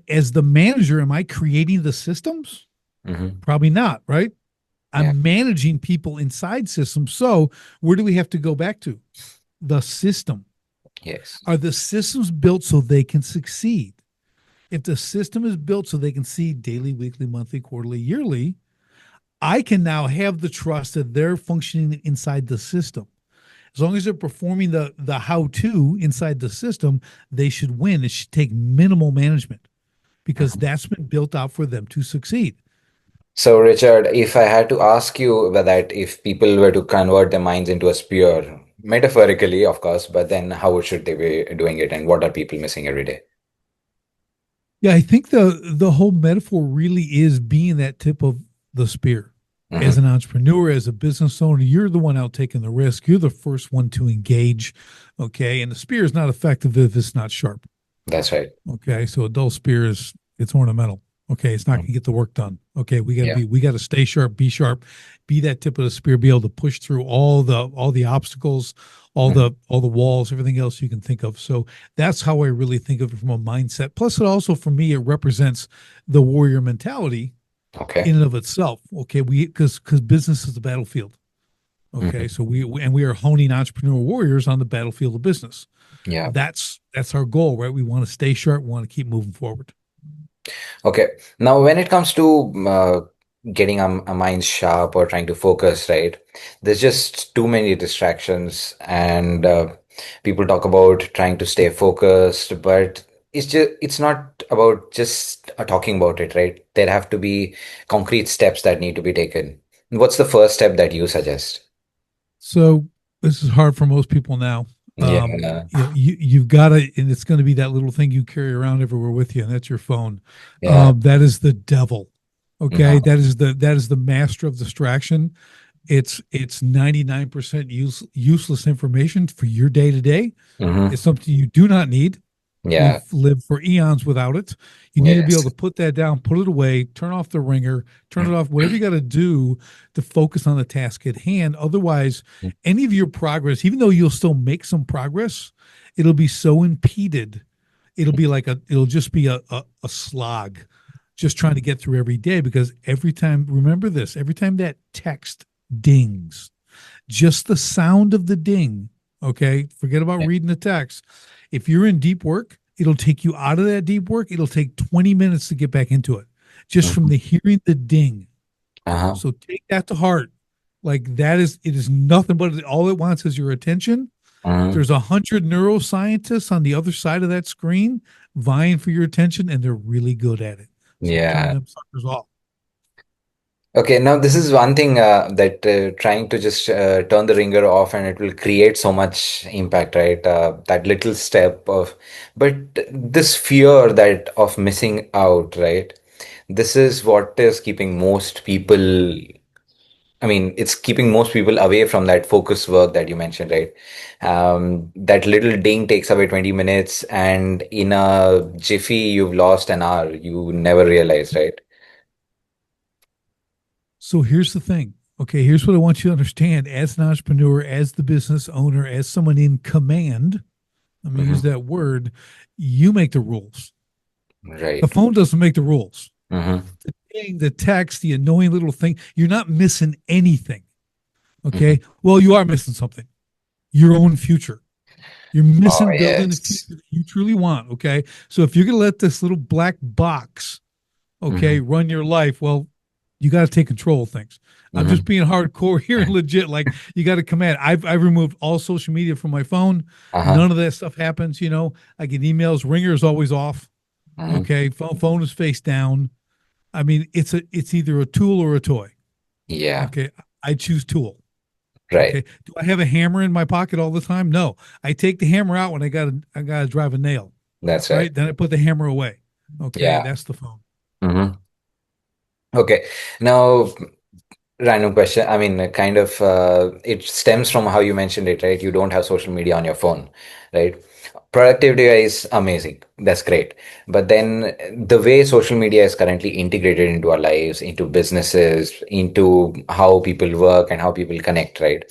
as the manager, am I creating the systems? Hmm. Probably not, right? Yeah. I'm managing people inside systems. So where do we have to go back to? The system. Yes. Are the systems built so they can succeed? If the system is built so they can see daily, weekly, monthly, quarterly, yearly, I can now have the trust that they're functioning inside the system. As long as they're performing the how to inside the system, they should win. It should take minimal management because Mhm. that's been built out for them to succeed. So, Richard, if I had to ask you that if people were to convert their minds into a spear, metaphorically, of course, but then how should they be doing it and what are people missing every day? Yeah, I think the whole metaphor really is being that tip of the spear. As Hmm. an entrepreneur, as a business owner, you're the one out taking the risk. You're the first one to engage. Okay. And the spear is not effective if it's not sharp. That's right. Okay. So a dull spear is it's ornamental. Okay. It's not Mhm. gonna get the work done. Okay. Yeah. We gotta stay sharp, be that tip of the spear, be able to push through all the obstacles, Mhm. all the walls, everything else you can think of. So that's how I really think of it from a mindset. Plus it also for me it represents the warrior mentality Okay. in and of itself. Okay. Because business is a battlefield. Okay. Hmm. So we are honing entrepreneur warriors on the battlefield of business. Yeah. That's our goal, right? We want to stay sharp, we want to keep moving forward. Okay. Now, when it comes to getting our minds sharp or trying to focus, right, there's just too many distractions, and people talk about trying to stay focused, but it's not about just talking about it, right? There have to be concrete steps that need to be taken. What's the first step that you suggest? So this is hard for most people now. Yeah. You've got to, and it's going to be that little thing you carry around everywhere with you, and that's your phone. Yeah. That is the devil. Okay, Mhm. that is the master of distraction. It's 99% useless information for your day to day. Mhm. It's something you do not need. Yeah. We've lived for eons without it. You need to be able Yes. to put that down, put it away, turn off the ringer, turn it off, whatever you got to do to focus on the task at hand. Otherwise, any of your progress, even though you'll still make some progress, it'll be so impeded. It'll just be a slog just trying to get through every day because every time, remember this, every time that text dings, just the sound of the ding, okay, forget about Yeah. reading the text. If you're in deep work, it'll take you out of that deep work. It'll take 20 minutes to get back into it just from Mhm. the hearing the ding. Uh-huh. So take that to heart. Like that is, it is nothing but all it wants is your attention. Mhm. There's 100 neuroscientists on the other side of that screen vying for your attention, and they're really good at it. So turn Yeah. them suckers off. Okay, now this is one thing that trying to just turn the ringer off and it will create so much impact, right? That little step of, but this fear that of missing out, right? This is what is keeping most people, I mean, it's keeping most people away from that focus work that you mentioned, right? That little ding takes away 20 minutes, and in a jiffy, you've lost an hour. You never realize, right? So here's the thing. Okay, here's what I want you to understand as an entrepreneur, as the business owner, as someone in command. Let me use Hmm. that word. You make the rules. The Right. phone doesn't make the rules. Hmm. The thing, the text, the annoying little thing, you're not missing anything. Hmm. Okay. Well, you are missing something your own future. You're Oh, missing building the future yes. that you truly want. Okay. So if you're going to let this little black box, okay, Hmm. run your life, well, you got to take control of things. I'm just Hmm. being hardcore here and legit. Like you got to command. I've removed all social media from my phone. Uh-huh. None of that stuff happens. I get emails. Ringer is always off. Hmm. Okay, phone is face down. I mean, it's either a tool or a toy. Yeah. Okay, I choose tool. Right. Okay, do I have a hammer in my pocket all the time? No, I take the hammer out when I gotta drive a nail. That's right. Right, then I put the hammer away. Okay, Yeah. that's the phone. Hmm. Okay. Now, random question. I mean, kind of, it stems from how you mentioned it, right? You don't have social media on your phone, right? Productivity is amazing. That's great. But then the way social media is currently integrated into our lives, into businesses, into how people work and how people connect, right?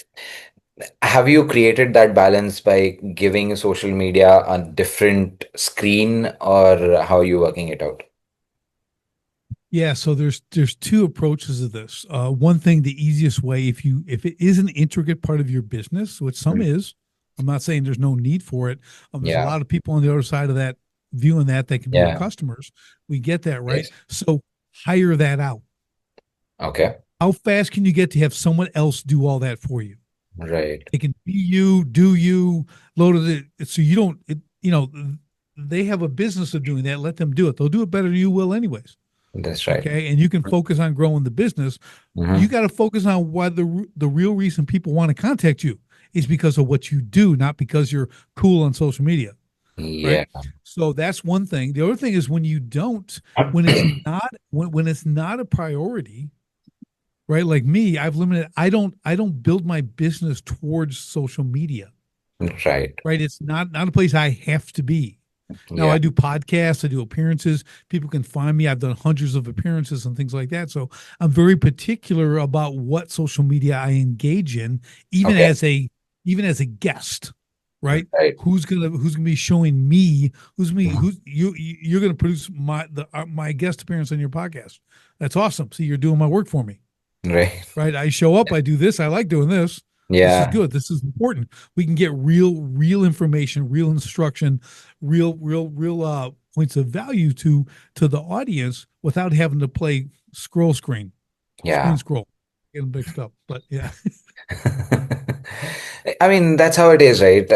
Have you created that balance by giving social media a different screen, or how are you working it out? Yeah, so there's two approaches to this. One thing, the easiest way, if it is an intricate part of your business, which some Mm. is, I'm not saying there's no need for it. There's a Yeah, lot of people on the other side of that viewing that can be your yeah, customers. We get that, right? yes. So hire that out. Okay, How fast can you get to have someone else do all that for you? right. It can be you, do you, load it. So you don't, they have a business of doing that. Let them do it. They'll do it better than you will, anyways. That's right. Okay. And you can focus on growing the business. You Hmm. got to focus on why the real reason people want to contact you is because of what you do, not because you're cool on social media. Right. Yeah. So that's one thing. The other thing is when you don't, when it's not a priority, right? Like me, I don't build my business towards social media, Right. right? It's not a place I have to be. Now Yeah. I do podcasts, I do appearances. People can find me. I've done hundreds of appearances and things like that. So I'm very particular about what social media I engage in, even Okay. as a even as a guest, right? Right. Who's gonna be showing me who's me Mhm. who's you're gonna produce my guest appearance on your podcast. That's awesome. See, you're doing my work for me, Right. right? I show up, I do this, I like doing this. This is Yeah. good. This is important. We can get real information, real instruction, real points of value to the audience without having to play screen Yeah. scroll, getting mixed up. But yeah, I mean, that's how it is, right?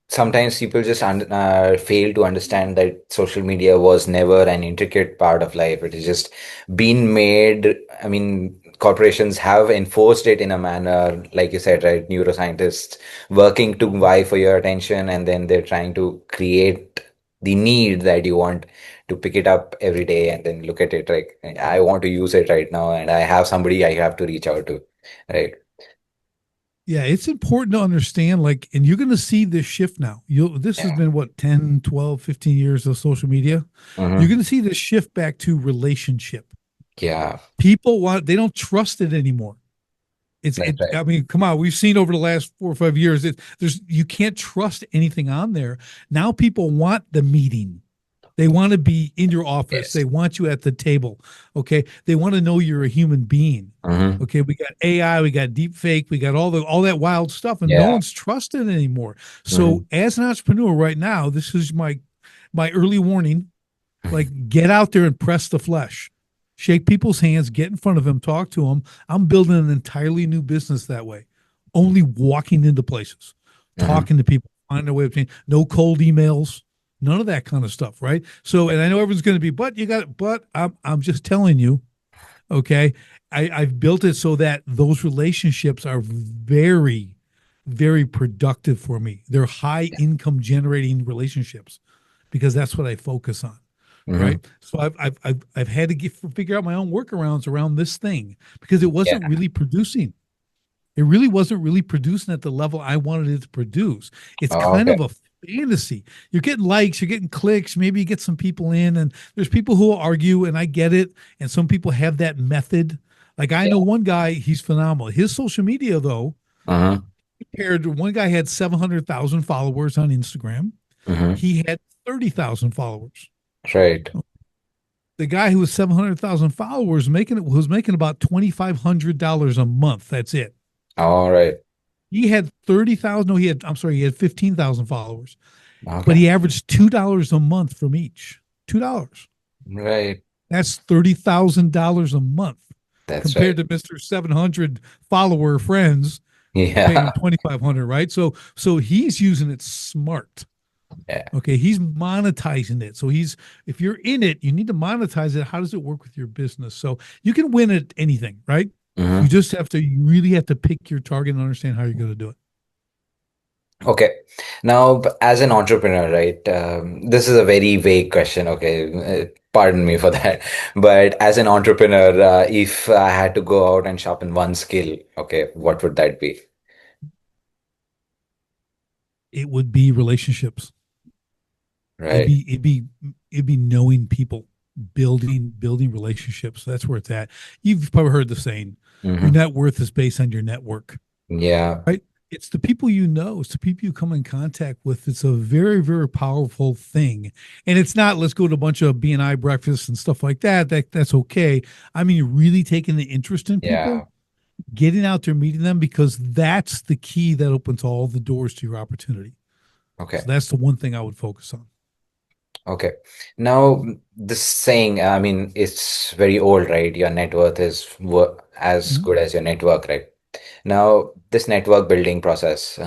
Sometimes people just fail to understand that social media was never an intricate part of life. It is just been made. I mean, corporations have enforced it in a manner, like you said, right? Neuroscientists working to vie for your attention, and then they're trying to create the need that you want to pick it up every day and then look at it like, I want to use it right now, and I have somebody I have to reach out to, right? yeah, it's important to understand, like, and you're going to see this shift now. This has Yeah. been what, 10, 12, 15 years of social media. You're Hmm. going to see this shift back to relationship. Yeah, They don't trust it anymore. that's right. I mean, come on, we've seen over the last 4 or 5 years, you can't trust anything on there. Now people want the meeting. They want to be in your office. Yes. They want you at the table. Okay. They want to know you're a human being. Hmm. Okay. We got AI, we got deep fake, we got all that wild stuff, and no Yeah. one's trusted anymore. Hmm. So as an entrepreneur right now, this is my early warning. Like, get out there and press the flesh, shake people's hands, get in front of them, talk to them. I'm building an entirely new business that way. Only walking into places, Hmm. talking to people, finding a way of changing. No cold emails, none of that kind of stuff, right? So, and I know everyone's going to be, but you got, but I'm just telling you, okay. I've built it so that those relationships are very productive for me. They're high income generating relationships because that's what I focus on, Hmm. right? So I've had to figure out my own workarounds around this thing because it Yeah. wasn't really producing. It really wasn't really producing at the level I wanted it to produce. It's Oh, kind okay. of a fantasy. You're getting likes, you're getting clicks, maybe you get some people in, and there's people who will argue, and I get it. And some people have that method. Like I know Yeah. one guy, he's phenomenal. His social media, though, Hmm. compared to one guy had 700,000 followers on Instagram. Hmm. He had 30,000 followers. Right. The guy who was 700,000 followers was making about $2,500 a month. That's it. All right. He had 30,000. No, I'm sorry, he had 15,000 followers, but Okay. he averaged $2 a month from each. $2. Right. That's $30,000 a month That's right. compared to Mr. 700 follower friends paying Yeah. him 2,500, right? So he's using it smart. Yeah. Okay, he's monetizing it. So if you're in it, you need to monetize it. How does it work with your business? So you can win at anything, right? Hmm. You really have to pick your target and understand how you're going to do it. Okay. Now, as an entrepreneur, right? This is a very vague question. Okay. Pardon me for that. But as an entrepreneur, if I had to go out and sharpen one skill, okay, what would that be? It would be relationships. It'd Right. be it'd be it'd be knowing people, building relationships. That's where it's at. You've probably heard the saying, your Hmm. net worth is based on your network, Yeah. right? It's the people you know, it's the people you come in contact with. It's a very, very powerful thing. And it's not, let's go to a bunch of BNI breakfasts and stuff like that. That's okay. I mean, really taking the interest in Yeah. people, getting out there, meeting them, because that's the key that opens all the doors to your opportunity. So Okay. that's the one thing I would focus on. Okay. Now, this saying, I mean, it's very old, right? Your net worth is as Mhm. good as your network, right? Now, this network building process,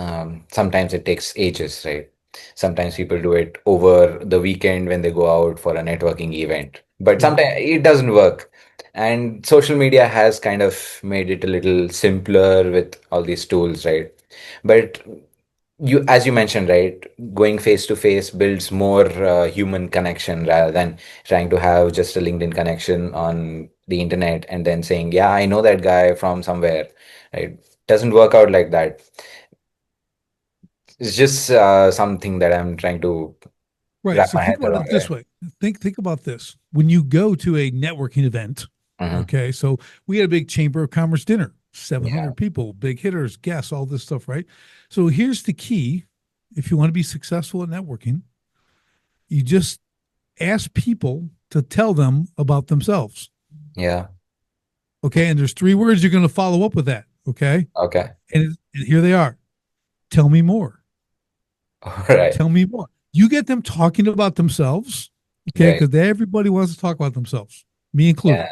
sometimes it takes ages, right? Sometimes people do it over the weekend when they go out for a networking event, but Right. sometimes it doesn't work. And social media has kind of made it a little simpler with all these tools, right? But as you mentioned, right, going face to face builds more human connection rather than trying to have just a LinkedIn connection on the internet and then saying, yeah, I know that guy from somewhere, right? Doesn't work out like that. It's just something that I'm trying to Right. wrap So my think head about around, it this right? way. Think about this. When you go to a networking event, Hmm. okay, so we had a big Chamber of Commerce dinner, Yeah. 700 people, big hitters, guests, all this stuff, right? So here's the key. If you want to be successful at networking, you just ask people to tell them about themselves. Yeah. Okay. And there's three words you're going to follow up with that. Okay. Okay. And here they are. Tell me more. All right. Tell me more. You get them talking about themselves. Okay. Right. Because everybody wants to talk about themselves, me included. Yeah.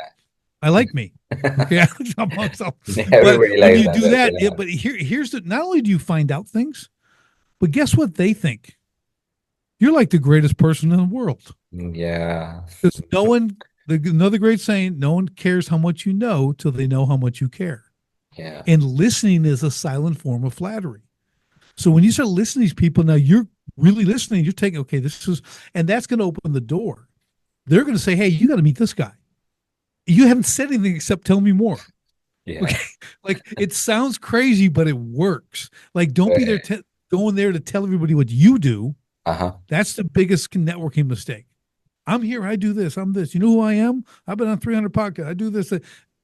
I like me. Okay. I like about myself. But Everybody when likes you do themselves. that, Yeah. but here's the, not only do you find out things, but guess what they think? You're like the greatest person in the world. Yeah. Because no one, another great saying, no one cares how much you know till they know how much you care. Yeah. And listening is a silent form of flattery. So when you start listening to these people, now you're really listening. You're taking, okay, this is, and that's going to open the door. They're going to say, hey, you got to meet this guy. You haven't said anything except tell me more. Yeah. Okay. Like it sounds crazy, but it works. Like don't be there Right. going there to tell everybody what you do. Uh-huh. That's the biggest networking mistake. I'm here. I do this. I'm this. You know who I am? I've been on 300 podcasts. I do this.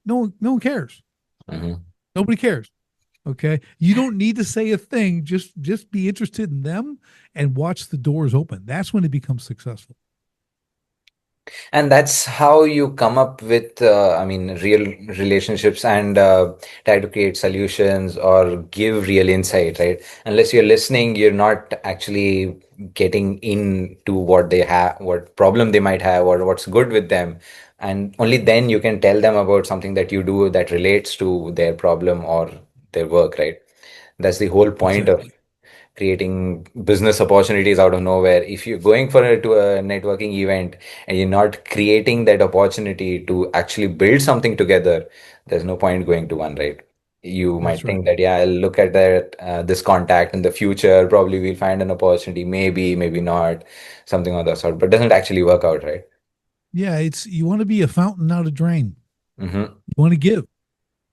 No one cares. Hmm. Nobody cares. Okay. You don't need to say a thing. Just be interested in them and watch the doors open. That's when it becomes successful. And that's how you come up with, I mean, real relationships and try to create solutions or give real insight, right? Unless you're listening, you're not actually getting into what they have, what problem they might have, or what's good with them. And only then you can tell them about something that you do that relates to their problem or their work, right? That's the whole point of Exactly. creating business opportunities out of nowhere. If you're going for to a networking event and you're not creating that opportunity to actually build something together, there's no point going to one, right? You That's might right. think that, yeah, I'll look at that this contact in the future. Probably we'll find an opportunity. Maybe, maybe not, something of that sort. But doesn't actually work out, right? Yeah. It's, you want to be a fountain, not a drain. Mm-hmm. You want to give.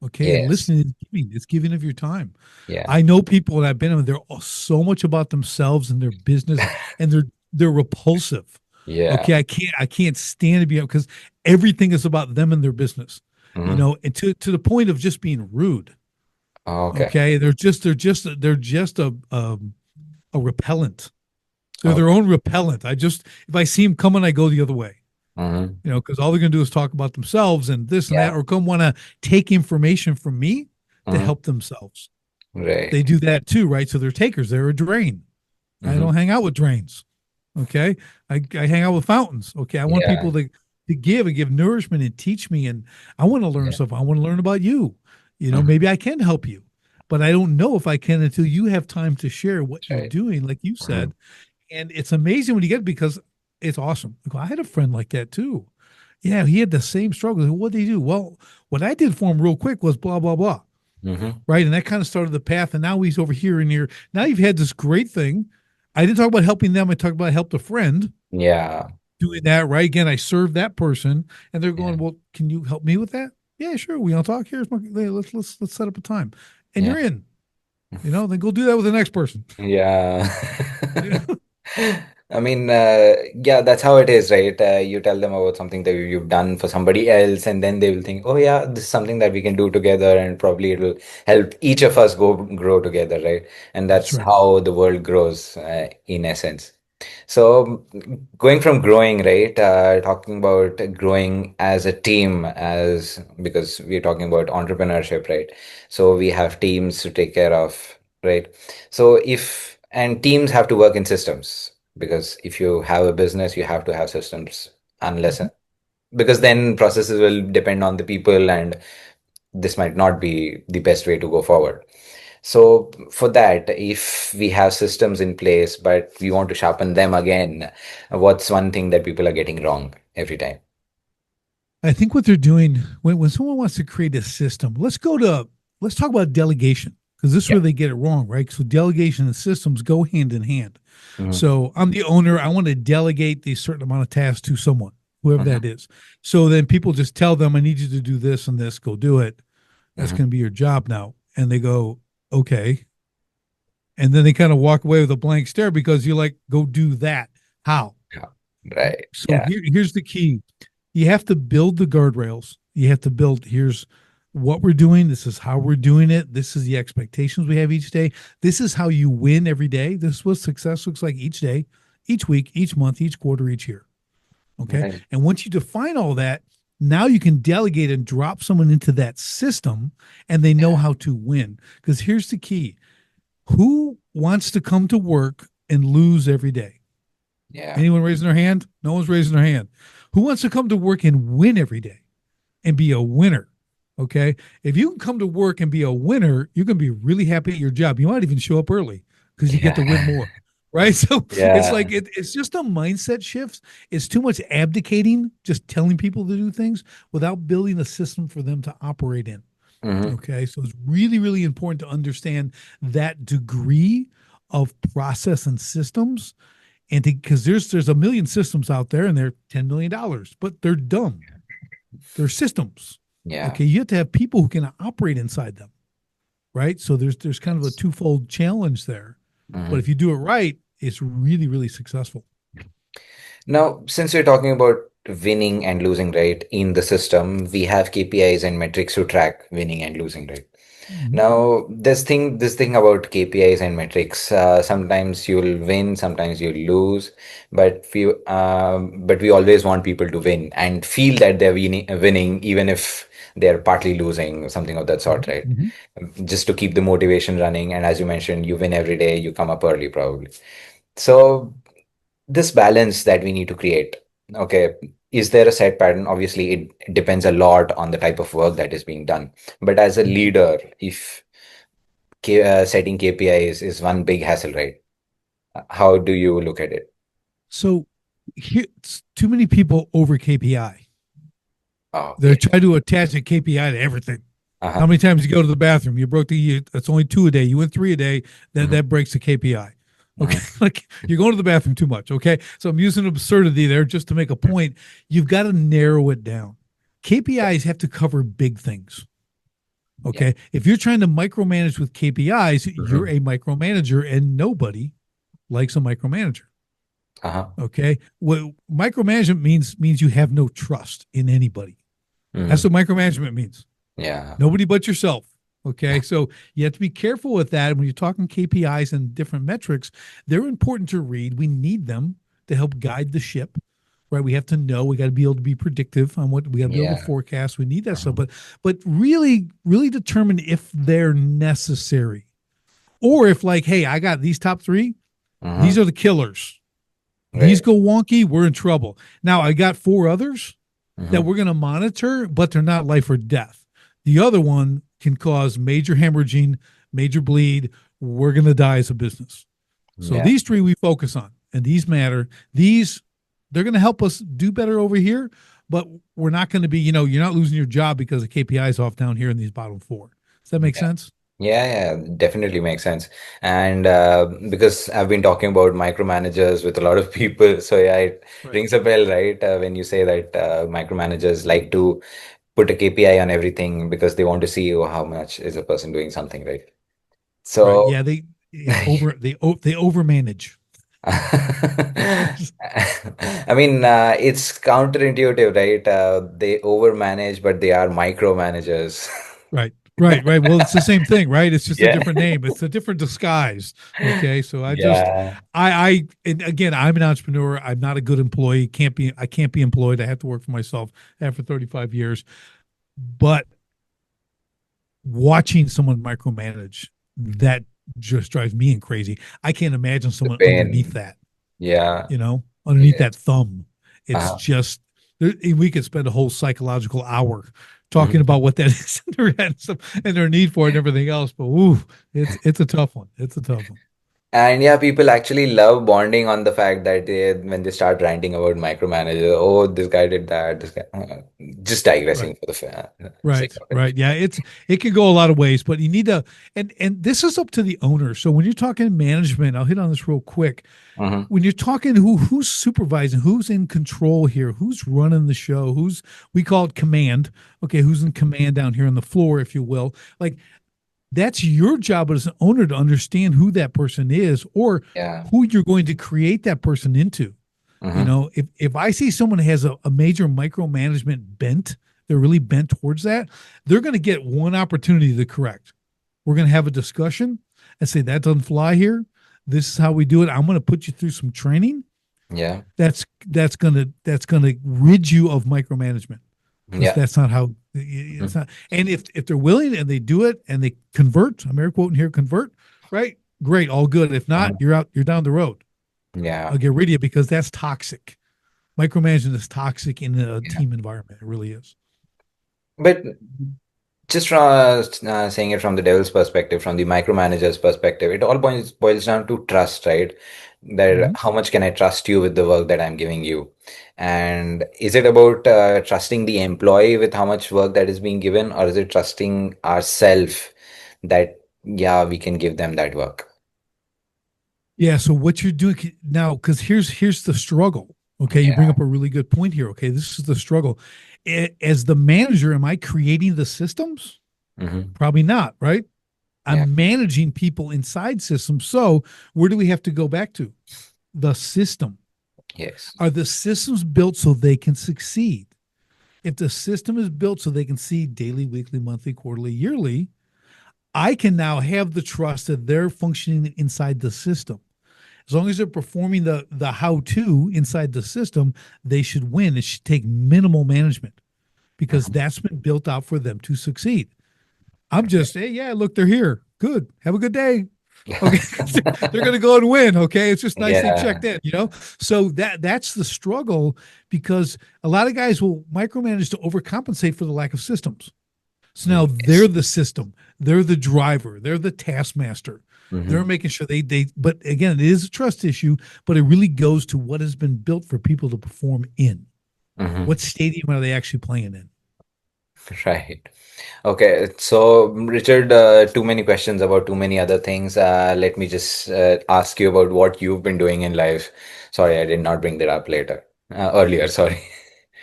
Okay. And Yes. listening is giving. It's giving of your time. Yeah. I know people that I've been with, they're so much about themselves and their business and they're repulsive. Yeah. Okay. I can't stand to be because everything is about them and their business, Mm-hmm. and to the point of just being rude. Okay. Okay. They're just a repellent. They're their Okay. own repellent. If I see them coming, I go the other way, Mm-hmm. because all they're going to do is talk about themselves and this and that, Yeah. or come want to take information from me to Mm-hmm. help themselves. They Right. do that too, right? So they're takers. They're a drain. I Mm-hmm. don't hang out with drains. Okay. I hang out with fountains. Okay. I want Yeah. people to give and give nourishment and teach me. And I want to learn Yeah. stuff. I want to learn about you. Mhm. Maybe I can help you, but I don't know if I can until you have time to share what you're Right. doing, like you Mhm. said. And it's amazing when you get it because it's awesome. I had a friend like that too. Yeah, he had the same struggle. What did he do? Well, what I did for him real quick was blah, blah, blah. Mhm. Right. And that kind of started the path. And now he's over here and here. Now you've had this great thing. I didn't talk about helping them. I talked about I helped a friend Yeah. doing that. Right. Again, I served that person and they're Yeah. going, well, can you help me with that? Yeah, sure. We want to talk. Here's my, let's set up a time. And Yeah. you're in, then go do that with the next person. Yeah. I mean, yeah, that's how it is, right? You tell them about something that you've done for somebody else, and then they will think, oh, yeah, this is something that we can do together, and probably it will help each of us go grow together, right? And That's that's right. how the world grows, in essence. So, going from growing, right? Talking about growing as a team, as because we're talking about entrepreneurship, right? So we have teams to take care of, right? So if and teams have to work in systems because if you have a business, you have to have systems, unless Mhm. because then processes will depend on the people, and this might not be the best way to go forward. So for that, if we have systems in place, but we want to sharpen them again, what's one thing that people are getting wrong every time? I think what they're doing when someone wants to create a system, let's talk about delegation because this is Yeah. where they get it wrong, right? So delegation and systems go hand in hand. Hmm. So I'm the owner. I want to delegate a certain amount of tasks to someone, whoever Hmm. that is. So then people just tell them, I need you to do this and this, go do it. That's Hmm. going to be your job now. And they go, okay. And then they kind of walk away with a blank stare because you're like, go do that. How? Yeah. Right. So Yeah. here's the key. You have to build the guardrails. You have to build, here's what we're doing. This is how we're doing it. This is the expectations we have each day. This is how you win every day. This is what success looks like each day, each week, each month, each quarter, each year. Okay. Right. And once you define all that, now you can delegate and drop someone into that system and they know Yeah. how to win. Because here's the key: who wants to come to work and lose every day? Yeah. Anyone raising their hand? No one's raising their hand. Who wants to come to work and win every day and be a winner? Okay. If you can come to work and be a winner, you're going to be really happy at your job. You might even show up early because you get to win Yeah. more. Right. So it's Yeah. like it's just a mindset shift. It's too much abdicating, just telling people to do things without building a system for them to operate in. Hmm. Okay. So it's really, really important to understand that degree of process and systems and because there's a million systems out there and they're $10 million, but they're dumb. They're systems. Yeah. Okay, you have to have people who can operate inside them, right? So there's kind of a Yes. twofold challenge there, but Hmm. if you do it right, it's really really successful. Now, since we're talking about winning and losing, right, in the system, we have KPIs and metrics to track winning and losing, right? Mhm. Now, this thing about KPIs and metrics, sometimes you'll win, sometimes you'll lose, but we always want people to win and feel that they're winning, even if they're partly losing, something of that sort, Mhm. right? Mhm. Just to keep the motivation running. And as you mentioned, you win every day, you come up early, probably. So this balance that we need to create, okay, is there a set pattern? Obviously it depends a lot on the type of work that is being done, but as a Mhm. leader, if setting KPIs is one big hassle, right? How do you look at it? So here, too many people over KPI. Oh, They're okay. trying to attach a KPI to everything. How Uh-huh. many times you go to the bathroom? You broke that's only two a day. You went three a day. Hmm. That breaks the KPI. Okay. Hmm. Like you're going to the bathroom too much. Okay. So I'm using absurdity there just to make a point. You've got to narrow it down. KPIs have to cover big things. Yeah. Okay. If you're trying to micromanage with KPIs, you're Hmm. a micromanager and nobody likes a micromanager. Uh-huh. Okay. What micromanagement means you have no trust in anybody. That's Hmm. what micromanagement means. Yeah. Nobody but yourself. Okay. So you have to be careful with that. When you're talking KPIs and different metrics, they're important to read. We need them to help guide the ship, right? We have to know, we got to be able to be predictive on what we got to be able to Yeah. forecast. We need that stuff, Uh-huh. but really, really determine if they're necessary or if like, hey, I got these top three. These Uh-huh. are the killers. These Right. go wonky. We're in trouble. Now I got four others that Uh-huh. we're going to monitor, but they're not life or death. The other one can cause major hemorrhaging, major bleed. We're going to die as a business. So Yeah. these three we focus on, and these matter. These, they're going to help us do better over here, but we're not going to be, you're not losing your job because the KPIs off down here in these bottom four. Does that make Yeah. sense? Yeah, yeah, definitely makes sense. And because I've been talking about micromanagers with a lot of people, so yeah, it Right. rings a bell, right? When you say that micromanagers like to put a KPI on everything because they want to see, oh, how much is a person doing something, right? Right. So, Yeah. They overmanage. I mean, it's counterintuitive, right? They overmanage, but they are micromanagers. Right, right, right. Well, it's the same thing, right? It's just a Yeah. different name. It's a different disguise. Okay, so Yeah. and again, I'm an entrepreneur. I'm not a good employee. I can't be employed. I have to work for myself after 35 years. But watching someone micromanage, that just drives me in crazy. I can't imagine The someone underneath pain. that, Yeah. underneath that Yes. thumb. It's Uh-huh. just, we could spend a whole psychological hour talking Mhm. about what that is in their head and their need for it and everything else. But ooh, it's a tough one. It's a tough one. And yeah, people actually love bonding on the fact that when they start ranting about micromanager, oh, this guy did that, this guy, just Right. digressing for the sake Right, of it. right. Yeah, it could go a lot of ways, but you need to and this is up to the owner. So when you're talking management, I'll hit on this real quick. Hmm. When you're talking who's supervising, who's in control here, who's running the show, who's we call it command. Okay, who's in command down here on the floor, if you will. Like that's your job as an owner to understand who that person is or Yeah. who you're going to create that person into. Hmm. If I see someone has a major micromanagement bent, they're really bent towards that, they're going to get one opportunity to correct. We're going to have a discussion and say that doesn't fly here. This is how we do it. I'm going to put you through some training. Yeah. That's gonna rid you of micromanagement because Yeah. that's not how it's not. And if they're willing and they do it and they convert, I'm air quoting here, convert, right? Great, all good. If not, Mhm. you're out. You're down the road. I'll Yeah. get rid of you because that's toxic. Micromanagement is toxic in a Yeah. team environment. It really is. But just from saying it from the devil's perspective, from the micromanager's perspective, it all boils down to trust, right? That Mhm. how much can I trust you with the work that I'm giving you? And is it about trusting the employee with how much work that is being given, or is it trusting ourselves that, yeah, we can give them that work? Yeah. So what you're doing now, because here's the struggle. Okay, you bring Yeah. up a really good point here. Okay, this is the struggle. As the manager, am I creating the systems? Hmm. Probably not, right? Yeah. I'm managing people inside systems. So where do we have to go back to? The system. Yes. Are the systems built so they can succeed? If the system is built so they can see daily, weekly, monthly, quarterly, yearly, I can now have the trust that they're functioning inside the system. As long as they're performing the how to inside the system, they should win. It should take minimal management because Hmm. that's been built out for them to succeed. I'm just, hey, yeah, look, they're here. Good. Have a good day. Okay. They're going to go and win. Okay. It's just nice they Yeah. checked in. So that's the struggle because a lot of guys will micromanage to overcompensate for the lack of systems. So now they're Yes. the system, they're the driver, they're the taskmaster. They're Hmm. making sure but again, it is a trust issue, but it really goes to what has been built for people to perform in. Hmm. What stadium are they actually playing in? Right. Okay, so Richard, too many questions about too many other things. Let me just ask you about what you've been doing in life. Sorry, I did not bring that up earlier. Sorry.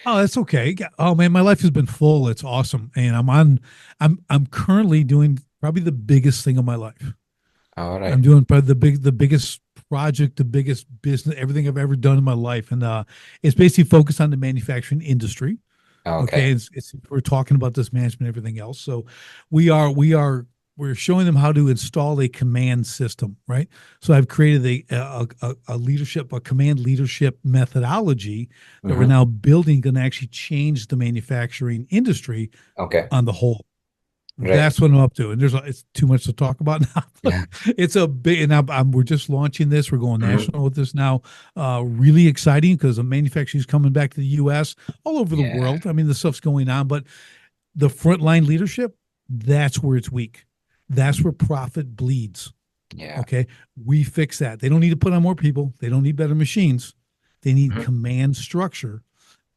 Oh, that's okay. Oh man, my life has been full. It's awesome. And I'm currently doing probably the biggest thing of my life. All I'm right. doing probably the biggest project, the biggest business, everything I've ever done in my life. And it's basically focused on the manufacturing industry. Okay, Okay. we're talking about this management, everything else. So we're showing them how to install a command system, right? So I've created a leadership, a command leadership methodology that we're Hmm. now building, going to actually change the manufacturing industry Okay. on the whole. Right. That's what I'm up to, and it's too much to talk about now. But Yeah. it's a big, and we're just launching this. We're going Hmm. national with this now. Really exciting because the manufacturing is coming back to the U.S. all over the Yeah. world. I mean, the stuff's going on, but the frontline leadership, that's where it's weak. That's where profit bleeds. Yeah. Okay, we fix that. They don't need to put on more people. They don't need better machines. They need Hmm. command structure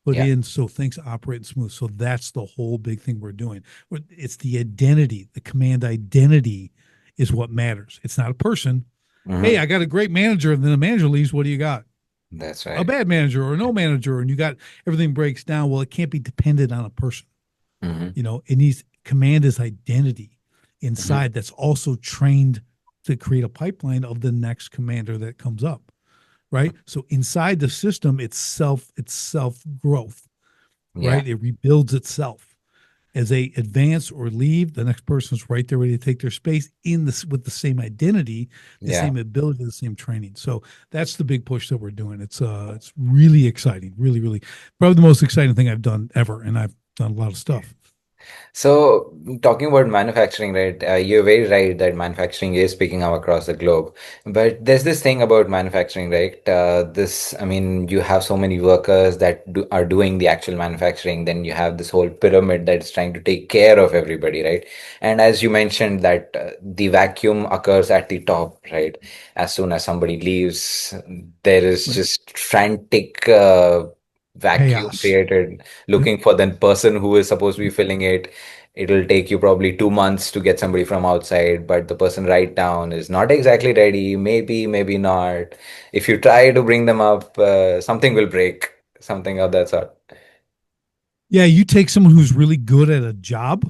put Yeah. in so things operate smooth. So that's the whole big thing we're doing. It's the identity, the command identity is what matters. It's not a person. Hey, Hmm. I got a great manager, and then the manager leaves. What do you got? That's A right. bad manager or no manager, and you got everything breaks down. Well, it can't be dependent on a person. Hmm. It needs command is identity Hmm. inside that's also trained to create a pipeline of the next commander that comes up. right? So inside the system, it's self growth, Yeah. right? It rebuilds itself. As they advance or leave, the next person's right there ready to take their space in this with the same identity, the Yeah. same ability, the same training. So that's the big push that we're doing. It's really exciting, really, really probably the most exciting thing I've done ever. And I've done a lot of stuff. So, talking about manufacturing, right? You're very right that manufacturing is picking up across the globe. But there's this thing about manufacturing, right? I mean, you have so many workers that are doing the actual manufacturing. Then you have this whole pyramid that's trying to take care of everybody, right? And as you mentioned, that the vacuum occurs at the top, right? As soon as somebody leaves, there is Right. just frantic vacuum Chaos. created Yep. looking for the person who is supposed to be filling it. It'll take you probably 2 months to get somebody from outside, but the person right down is not exactly ready. Maybe, maybe not. If you try to bring them up, something will break, something of that sort. Yeah, you take someone who's really good at a job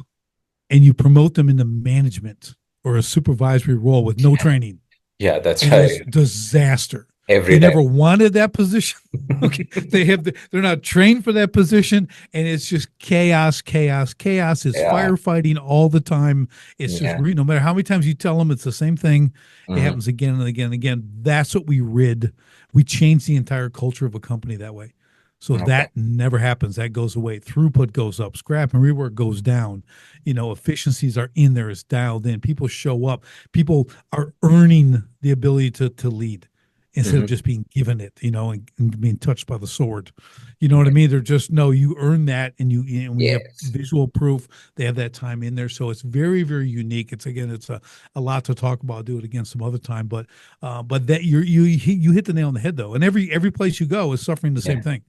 and you promote them into management or a supervisory role with no training, Yeah, that's and it is right. disaster. Every They time. never wanted that position. Okay, they're not trained for that position, and it's just chaos, chaos, chaos. It's Yeah. firefighting all the time. It's just Yeah. no matter how many times you tell them it's the same thing, it Hmm. happens again and again and again. That's what we rid. We changed the entire culture of a company that way. So Okay. that never happens. That goes away. Throughput goes up. Scrap and rework goes down. Efficiencies are in there. It's dialed in. People show up. People are earning the ability to lead instead of Hmm. just being given it, and being touched by the sword. You know what I mean? They're just no, you earn that, and we have Yes. visual proof. They have that time in there, so it's very, very unique. It's a lot to talk about. I'll do it again some other time, but that you hit the nail on the head though, and every place you go is suffering the same Yeah. thing.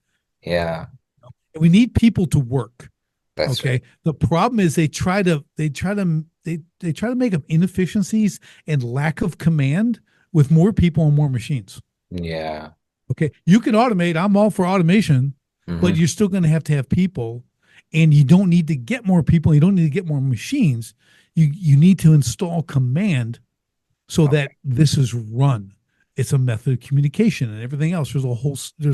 Yeah. We need people to work. That's Okay. right. The problem is they try to make up inefficiencies and lack of command with more people and more machines. Yeah. Okay. You can automate. I'm all for automation, but Hmm. you're still going to have people, and you don't need to get more people. You don't need to get more machines. You need to install command so Okay. that this is run. It's a method of communication and everything else. There's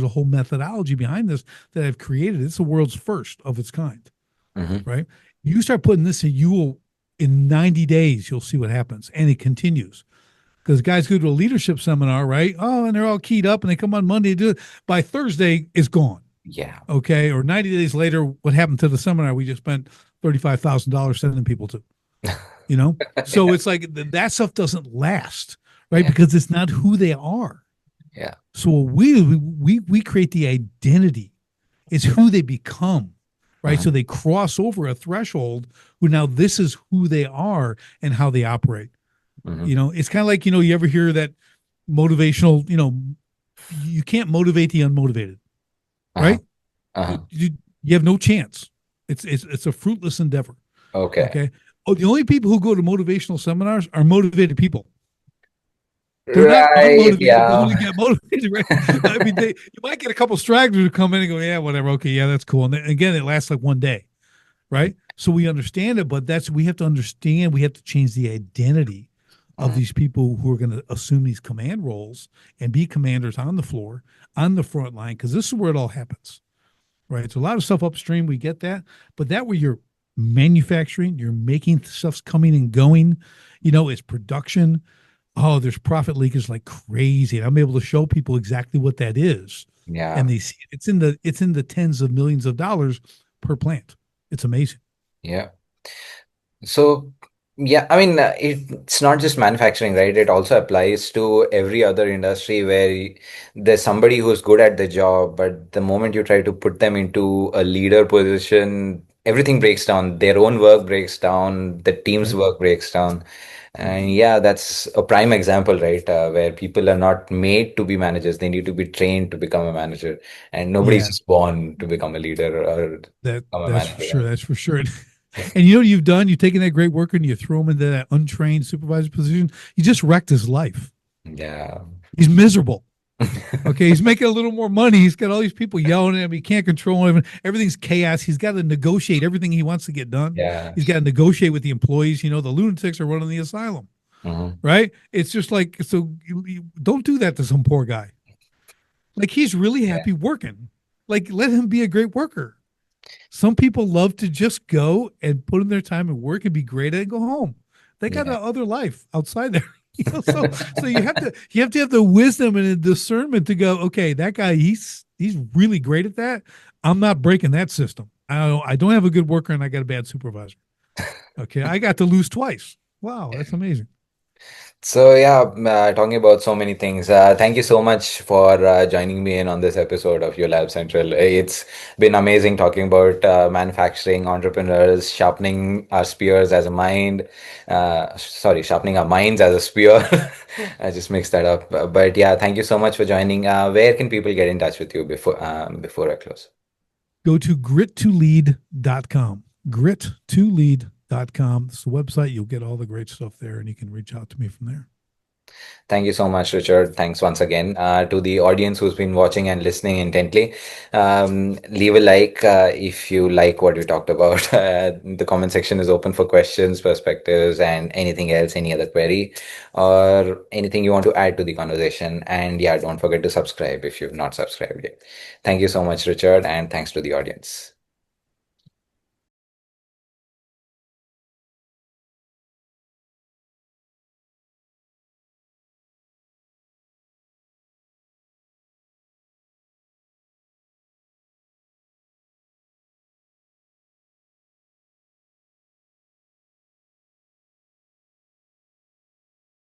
a whole methodology behind this that I've created. It's the world's first of its kind, Hmm. right? You start putting this in, you will in 90 days you'll see what happens, and it continues because guys go to a leadership seminar, right? Oh, and they're all keyed up, and they come on Monday to do it. By Thursday, it's gone. Yeah. Okay, or 90 days later, what happened to the seminar we just spent $35,000 sending people to? So Yeah. it's like that stuff doesn't last, right? Yeah. Because it's not who they are. Yeah. So we create the identity. It's who they become, right? Hmm. So they cross over a threshold who now this is who they are and how they operate. Hmm. It's kind of like, you ever hear that motivational, you can't motivate the unmotivated, Uh-huh. right? Uh-huh. You have no chance. It's a fruitless endeavor. Okay. Okay. Oh, the only people who go to motivational seminars are motivated people. They're not Right. unmotivated, but Yeah. only get motivated, right? I mean, you might get a couple stragglers who come in and go, yeah, whatever. Okay. Yeah, that's cool. And then, again, it lasts like one day, right? So we understand it, but we have to understand, we have to change the identity of Mhm. these people who are going to assume these command roles and be commanders on the floor, on the front line, because this is where it all happens, right? So a lot of stuff upstream, we get that, but that where you're manufacturing, you're making stuff's coming and going, it's production. Oh, there's profit leakage like crazy. And I'm able to show people exactly what that is. And Yeah. they see it's in the tens of millions of dollars per plant. It's amazing. Yeah. So, yeah, I mean, it's not just manufacturing, right? It also applies to every other industry where there's somebody who's good at the job, but the moment you try to put them into a leader position, everything breaks down. Their own work breaks down, the team's Right. work breaks down. Right. And yeah, that's a prime example, right? Where people are not made to be managers. They need to be trained to become a manager. And nobody's Yeah. just born to become a leader or become a That's for manager. sure. That's for sure. And you know what you've done? You've taken that great worker and you throw him into that untrained supervisor position. You just wrecked his life. Yeah. He's miserable. Okay, he's making a little more money. He's got all these people yelling at him. He can't control him. Everything's chaos. He's got to negotiate everything he wants to get done. Yeah. He's got to negotiate with the employees. The lunatics are running the asylum, Mhm. right? It's just like so. You don't do that to some poor guy. Like he's really Yeah. happy working. Like let him be a great worker. Some people love to just go and put in their time and work and be great at it and go home. They got Yeah. a other life outside there. So you have to have the wisdom and the discernment to go, okay, that guy he's really great at that. I'm not breaking that system. I don't have a good worker and I got a bad supervisor. Okay, I got to lose twice. Wow, that's amazing. So yeah, talking about so many things. Thank you so much for joining me in on this episode of Your Lab Central. It's been amazing talking about manufacturing, entrepreneurs, sharpening our spears as a mind. Sorry, sharpening our minds as a spear. I just mixed that up. But yeah, thank you so much for joining. Where can people get in touch with you before I close? Go to grit2lead.com. Grit2lead.com. It's the website. You'll get all the great stuff there and you can reach out to me from there. Thank you so much, Richard. Thanks once again to the audience who's been watching and listening intently. Leave a like if you like what we talked about. The comment section is open for questions, perspectives, and anything else, any other query, or anything you want to add to the conversation. And yeah, don't forget to subscribe if you've not subscribed yet. Thank you so much, Richard, and thanks to the audience.